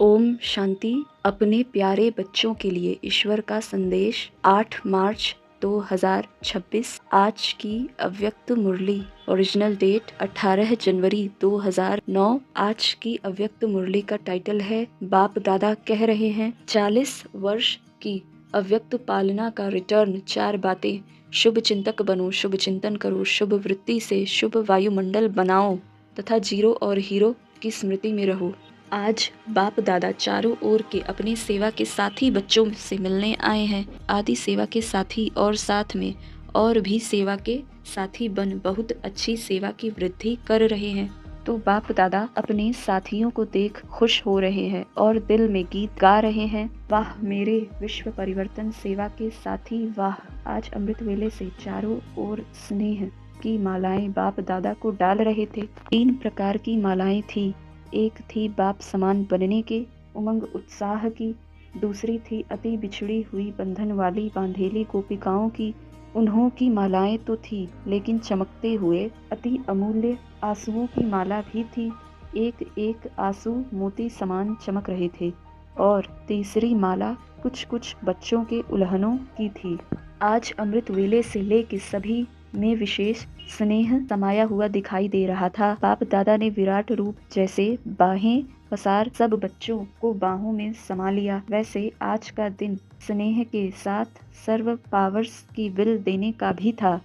ओम शांति। अपने प्यारे बच्चों के लिए ईश्वर का संदेश 8 मार्च 2026। आज की अव्यक्त मुरली। ओरिजिनल डेट 18 जनवरी 2009। आज की अव्यक्त मुरली का टाइटल है बाप दादा कह रहे हैं 40 वर्ष की अव्यक्त पालना का रिटर्न। 4 बातें। शुभ चिंतक बनो, शुभ चिंतन करो, शुभ वृत्ति से शुभ वायुमंडल बनाओ तथा जीरो और हीरो की स्मृति में रहो। आज बाप दादा चारों ओर के अपनी सेवा के साथी बच्चों से मिलने आए हैं। आदि सेवा के साथी और साथ में और भी सेवा के साथी बन बहुत अच्छी सेवा की वृद्धि कर रहे हैं। तो बाप दादा अपने साथियों को देख खुश हो रहे हैं और दिल में गीत गा रहे हैं। वाह मेरे विश्व परिवर्तन सेवा के साथी वाह। आज अमृत वेले से चारों ओर स्नेह की मालाएं बाप दादा को डाल रहे थे। 3 प्रकार की मालाएं थी। एक थी बाप समान बनने के उमंग उत्साह की, दूसरी थी अति बिछड़ी हुई बंधन वाली बांधेली गोपिकाओं की। उन्हों की मालाएं तो थी, लेकिन चमकते हुए अति अमूल्य आंसुओं की माला भी थी। एक एक आंसू मोती समान चमक रहे थे। और तीसरी माला कुछ कुछ बच्चों के उल्हनों की थी। आज अमृत वेले से लेके सभी में विशेष स्नेह समाया हुआ दिखाई दे रहा था। बाप दादा ने विराट रूप जैसे बाहें पसार सब बच्चों को बाहों में समा लिया। वैसे आज का दिन स्नेह के साथ सर्व पावर्स की विल देने का भी था।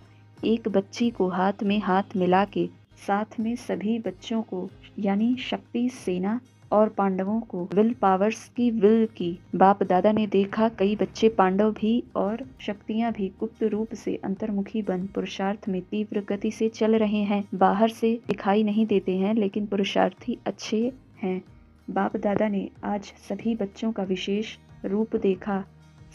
एक बच्ची को हाथ में हाथ मिला के साथ में सभी बच्चों को यानी शक्ति सेना और पांडवों को विल पावर्स की विल की। बाप दादा ने देखा कई बच्चे पांडव भी और शक्तियां भी गुप्त रूप से अंतर्मुखी बन पुरुषार्थ में तीव्र गति से चल रहे हैं। बाहर से दिखाई नहीं देते हैं, लेकिन पुरुषार्थी अच्छे हैं। बाप दादा ने आज सभी बच्चों का विशेष रूप देखा।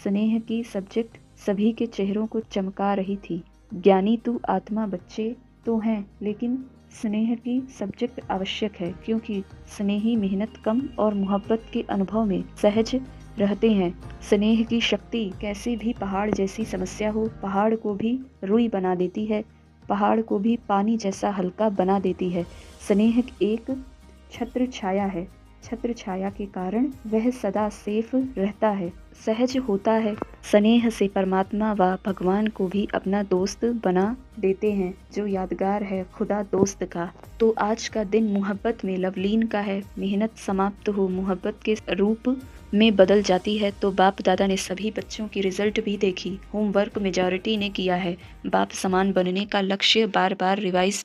स्नेह की सब्जेक्ट सभी के चेहरों को चमका रही थी। ज्ञानी तू आत्मा बच्चे तो हैं, लेकिन स्नेह की सब्जेक्ट आवश्यक है, क्योंकि स्नेही मेहनत कम और मोहब्बत के अनुभव में सहज रहते हैं। स्नेह की शक्ति कैसी भी पहाड़ जैसी समस्या हो, पहाड़ को भी रुई बना देती है, पहाड़ को भी पानी जैसा हल्का बना देती है। स्नेह एक छत्र छाया है। छत्र छाया के कारण वह सदा सेफ रहता है, सहज होता है। स्नेह से परमात्मा व भगवान को भी अपना दोस्त बना देते हैं, जो यादगार है खुदा दोस्त का। तो आज का दिन मोहब्बत में लवलीन का है। मेहनत समाप्त हो मोहब्बत के रूप में बदल जाती है। तो बाप दादा ने सभी बच्चों की रिजल्ट भी देखी। होमवर्क मेजॉरिटी ने किया है। बाप समान बनने का लक्ष्य बार बार रियलाइज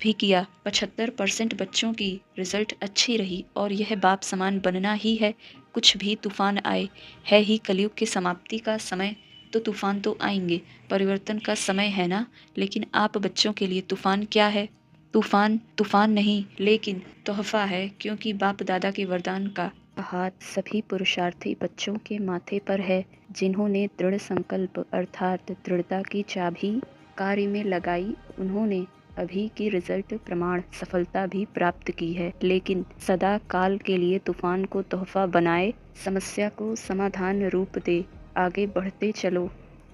भी किया। 75% बच्चों की रिजल्ट अच्छी रही और यह बाप समान बनना ही है। कुछ भी तूफान आए, है ही कलयुग की समाप्ति का समय, तो तूफान तो आएंगे। परिवर्तन का समय है ना। लेकिन आप बच्चों के लिए तूफान क्या है? तूफान नहीं, लेकिन तोहफा है, क्योंकि बाप दादा के वरदान का हाथ सभी पुरुषार्थी बच्चों के माथे पर है, जिन्होंने दृढ़ संकल्प अर्थात दृढ़ता की चाबी कार्य में लगाई। उन्होंने अभी की रिजल्ट प्रमाण सफलता भी प्राप्त की है। लेकिन सदा काल के लिए तूफान को तोहफा बनाए, समस्या को समाधान रूप दे, आगे बढ़ते चलो।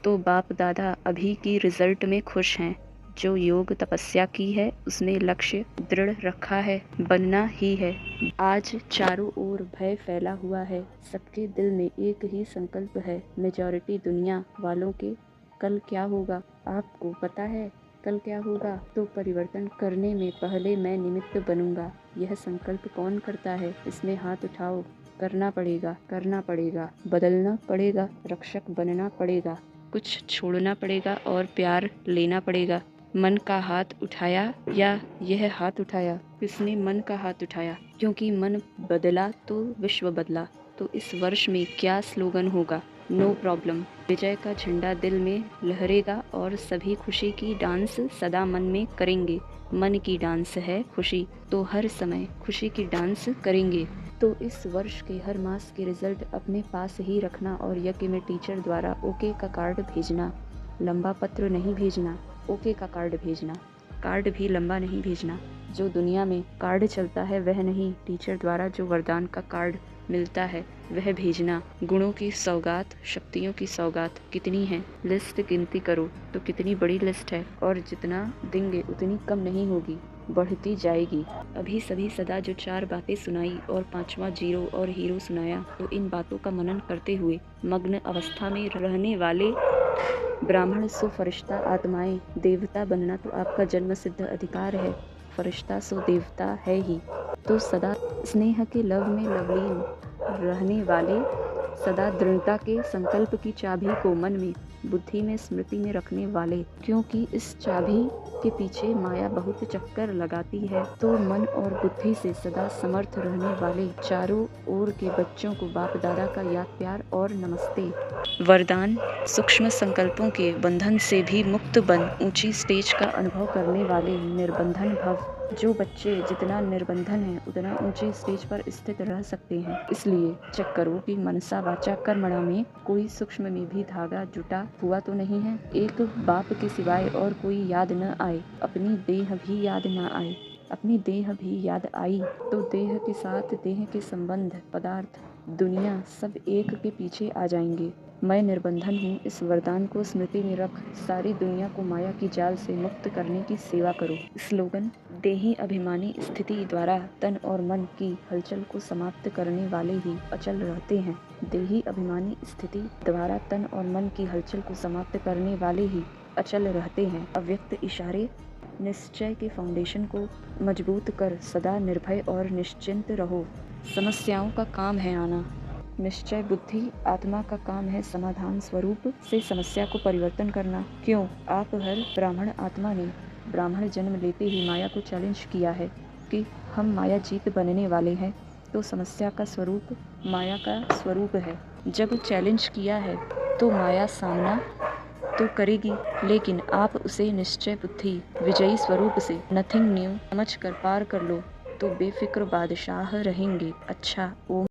तो बाप दादा अभी की रिजल्ट में खुश हैं। जो योग तपस्या की है, उसने लक्ष्य दृढ़ रखा है, बनना ही है। आज चारों ओर भय फैला हुआ है। सबके दिल में एक ही संकल्प है, मेजॉरिटी दुनिया वालों के। कल क्या होगा आपको पता है? कल क्या होगा? तो परिवर्तन करने में पहले मैं निमित्त बनूंगा। यह संकल्प कौन करता है? इसमें हाथ उठाओ। करना पड़ेगा, बदलना पड़ेगा, रक्षक बनना पड़ेगा, कुछ छोड़ना पड़ेगा और प्यार लेना पड़ेगा। मन का हाथ उठाया या यह हाथ उठाया? किसने मन का हाथ उठाया? क्योंकि मन बदला तो विश्व बदला। तो इस वर्ष में क्या स्लोगन होगा? No problem. विजय का झंडा दिल में लहरेगा और सभी खुशी की डांस सदा मन में करेंगे। मन की डांस है खुशी, तो हर समय खुशी की डांस करेंगे। तो इस वर्ष के हर मास के रिजल्ट अपने पास ही रखना और यज्ञ में टीचर द्वारा ओके का कार्ड भेजना। लंबा पत्र नहीं भेजना, ओके का कार्ड भेजना। कार्ड भी लंबा नहीं भेजना। जो दुनिया में कार्ड चलता है वह नहीं, टीचर द्वारा जो वरदान का कार्ड मिलता है वह भेजना। गुणों की सौगात, शक्तियों की सौगात कितनी है? लिस्ट गिनती करो तो कितनी बड़ी लिस्ट है, और जितना देंगे उतनी कम नहीं होगी। बढ़ती जाएगी। अभी सभी सदा जो 4 बातें सुनाई और 5वां जीरो और हीरो सुनाया, तो इन बातों का मनन करते हुए मग्न अवस्था में रहने वाले ब्राह्मण सो फरिश्ता आत्माएं, देवता बनना तो आपका जन्म सिद्ध अधिकार है, फरिश्ता सो देवता है ही। तो सदा स्नेह के लव में लवलीन रहने वाले, सदा दृढ़ता के संकल्प की चाबी को मन में, बुद्धि में, स्मृति में रखने वाले, क्योंकि इस चाबी के पीछे माया बहुत चक्कर लगाती है, तो मन और बुद्धि से सदा समर्थ रहने वाले चारों ओर के बच्चों को बाप दादा का याद, प्यार और नमस्ते। वरदान: सूक्ष्म संकल्पों के बंधन से भी मुक्त बन ऊंची स्टेज का अनुभव करने वाले निर्बंधन भव। जो बच्चे जितना निर्बंधन है उतना ऊंची स्टेज पर स्थित रह सकते हैं। इसलिए चेक करो कि मनसा वाचा कर्मणा में कोई सूक्ष्म में भी धागा जुटा हुआ तो नहीं है। एक बाप के सिवाय और कोई याद न आए, अपनी देह भी याद न आए, अपनी देह भी याद आई तो देह के साथ देह के संबंध, पदार्थ, दुनिया सब एक के पीछे आ जाएंगे। मैं निर्बंधन हूँ, इस वरदान को स्मृति में रख सारी दुनिया को माया की जाल से मुक्त करने की सेवा करो। स्लोगन: देही अभिमानी स्थिति द्वारा तन और मन की हलचल को समाप्त करने वाले ही अचल रहते हैं। देही अभिमानी स्थिति द्वारा तन और मन की हलचल को समाप्त करने वाले ही अचल रहते हैं। अव्यक्त इशारे: निश्चय के फाउंडेशन को मजबूत कर सदा निर्भय और निश्चिंत रहो। समस्याओं का काम है आना, निश्चय बुद्धि आत्मा का काम है समाधान स्वरूप से समस्या को परिवर्तन करना। क्यों? आप हर ब्राह्मण आत्मा ने ब्राह्मण जन्म लेते ही माया को चैलेंज किया है कि हम माया जीत बनने वाले हैं, तो समस्या का स्वरूप माया का स्वरूप है। जब चैलेंज किया है तो माया सामना तो करेगी, लेकिन आप उसे निश्चय बुद्धि विजयी स्वरूप से नथिंग न्यू समझ कर पार कर लो तो बेफिक्र बादशाह रहेंगे। अच्छा, ओम।